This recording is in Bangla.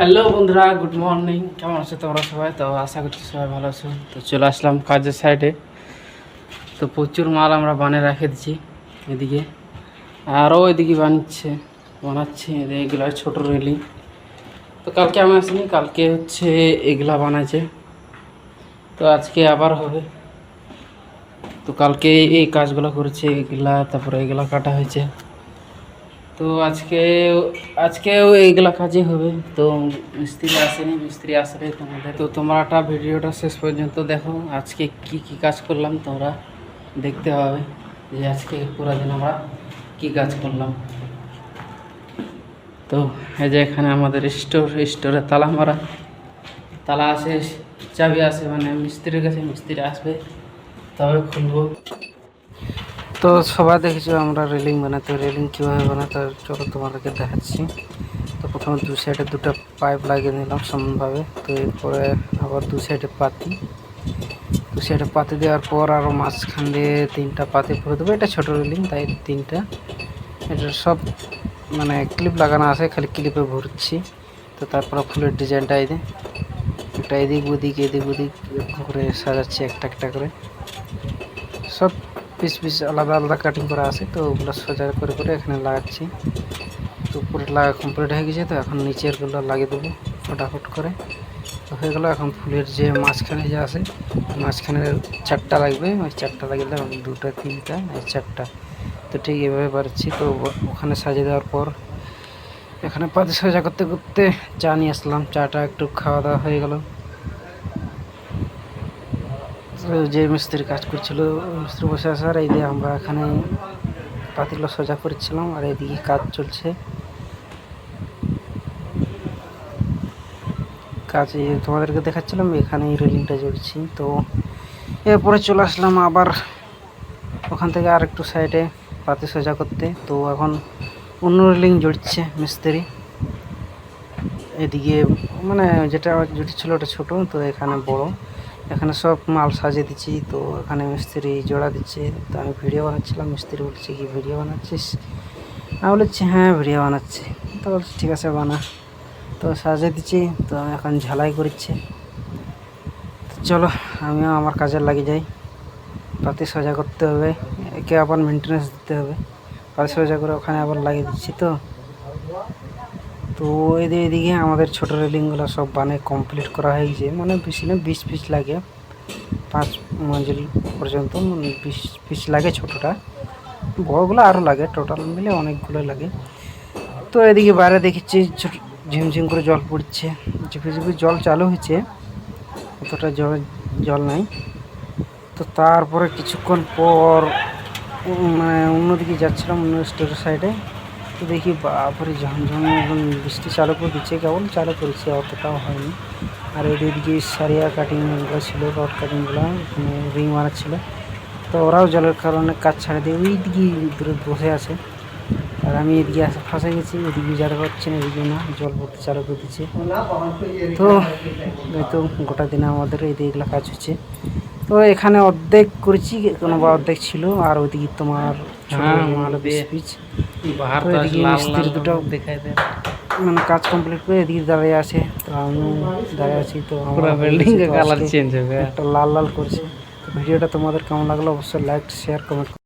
হ্যালো বন্ধুরা, গুড মর্নিং। কেমন আছো তোমরা সবাই? তো আশা করছি সবাই ভালো আছো। তো চলে আসলাম কাজের সাইডে। তো প্রচুর মাল আমরা বানিয়ে রেখে দিচ্ছি এদিকে, আরও এদিকে বানাচ্ছি এগুলো ছোটো রেলিং। তো কালকে আমি আসিনি, কালকে হচ্ছে এগুলা বানাইছে, তো আজকে আবার হবে। তো কালকে এই কাজগুলো করেছে এগুলা, তারপরে এগুলা কাটা হয়েছে। তো আজকেও এইগুলা কাজই হবে। তো মিস্ত্রি আসেনি, মিস্ত্রি আসলে তোমরা ভিডিওটা শেষ পর্যন্ত দেখো। আজকে কি কি কাজ করলাম তোমরা দেখতে হবে, যে আজকে পুরো দিন আমরা কি কাজ করলাম। তো এই যে এখানে আমাদের স্টোরে তালা মারা, তালা আসে, চাবি আসে, মানে মিস্ত্রির কাছে, মিস্ত্রি আসবে তবে খুলবো। তো সবাই দেখেছো আমরা রেলিং বানাতে, রেলিং কীভাবে বানাতে চলো তোমাদেরকে দেখাচ্ছি। তো প্রথমে দু সাইডে দুটো পাইপ লাগিয়ে নিলাম সমানভাবে। তো এরপরে আবার দু সাইডে পাতি দেওয়ার পর আরও মাঝখান দিয়ে তিনটা পাতি ভরে দেবো। এটা ছোটো রেলিং তাই তিনটা, এটা সব মানে ক্লিপ লাগানো আছে, খালি ক্লিপে ভরছি। তো তারপরে ফুলের ডিজাইনটা একটা এদিক ওদিক করে সাজাচ্ছি একটা একটা করে। সব পিস আলাদা আলাদা কাটিং করা আছে, তো ওগুলো সোজা করে এখানে লাগাচ্ছি। তো উপরে লাগা কমপ্লিট হয়ে গেছে। তো এখন নিচেরগুলো লাগিয়ে দেবো ফটাফট করে। তো হয়ে গেলো। এখন ফুলের যে মাঝখানে যে আছে, মাঝখানে চারটা লাগবে, ওই চারটা লাগিয়ে দিলাম, দুটা তিনটা চারটা। তো ঠিক এভাবে পারছি। তো ওখানে সাজিয়ে দেওয়ার পর এখানে পাতি সাজা করতে করতে চা নিয়ে আসলাম, চাটা একটু খাওয়া দাওয়া হয়ে গেল। যে মিস্ত্রি কাজ করছিল মিস্ত্রি বসে আছে, আর এই দিয়ে আমরা এখানে পাতিগুলো সোজা করছিলাম, আর এদিকে কাজ চলছে। কাজে তোমাদেরকে দেখাচ্ছিলাম এখানেই রেলিংটা জ্বলছি। তো এরপরে চলে আসলাম আবার ওখান থেকে আর একটু সাইডে পাতি সোজা করতে। তো এখন অন্য রেলিং জড়ছে মিস্ত্রি। এদিকে মানে যেটা জুড়ছিল ওটা ছোটো, তো এখানে বড়। এখানে সব মাল সাজিয়ে দিচ্ছি। তো এখানে মিস্ত্রি জোড়া দিচ্ছে। তো আমি ভিডিও বানাচ্ছিলাম, মিস্ত্রি বলছে কি ভিডিও বানাচ্ছিস? আমি বলেছি হ্যাঁ ভিডিও বানাচ্ছি। তো বলছি ঠিক আছে বানা। তো সাজিয়ে দিচ্ছি। তো এখন ঝালাই করছে। চলো আমিও আমার কাজে লাগিয়ে যাই। পাতি সোজা করতে হবে, একে আবার মেনটেন্যান্স দিতে হবে। পাতি সোজা করে ওখানে আবার লাগিয়ে দিচ্ছি। তো এদিকে আমাদের ছোটো রেলিংগুলো সব বানিয়ে কমপ্লিট করা হয়ে গেছে। মানে বেশি না, 20 পিস লাগে, 5 মঞ্জিল পর্যন্ত 20 পিস লাগে ছোটোটা। বড়গুলো আরও লাগে, টোটাল মিলে অনেকগুলো লাগে। তো এদিকে বাইরে দেখেছি ঝিমঝিম করে জল পড়ছে, ঝিপি জল চালু হয়েছে, অতটা জল নাই। তো তারপরে কিছুক্ষণ পর মানে অন্যদিকে যাচ্ছিলাম, অন্য স্টোরের সাইডে। তো দেখি বাপরে ঝমঝম বৃষ্টি চালু করে দিচ্ছে, কেবল চালু করেছে, অতটাও হয়নি। আর এদিকে সারিয়া কাটিংগুলো ছিল, রড কাটিংগুলো ওখানে রিং মারাচ্ছিলো। তো ওরাও জলের কারণে কাজ ছাড়ে দিয়ে ওই দিকে দূরে বসে আছে, আর আমি এদিকে ফাঁসে গেছি। এদিকে যেতে পারছি না, এদিকে না, জল পড়তে চালু করে দিচ্ছে। তো এই তো গোটা দিনে আমাদের এদিকে কাজ হচ্ছে। তো এখানে অর্ধেক করেছি, কোনো বা অর্ধেক ছিল, আর ওইদিকে তোমার পিচ। তো এদিকে মিস্ত্রি দুটো মানে কাজ কমপ্লিট করে এদিকে দাঁড়িয়ে আছে। তো আমি দাঁড়িয়ে আছি। তো আমরা বিল্ডিং কালার চেঞ্জ হবে, একটা লাল করছে। তো ভিডিওটা তোমাদের কেমন লাগলো অবশ্যই লাইক শেয়ার কমেন্ট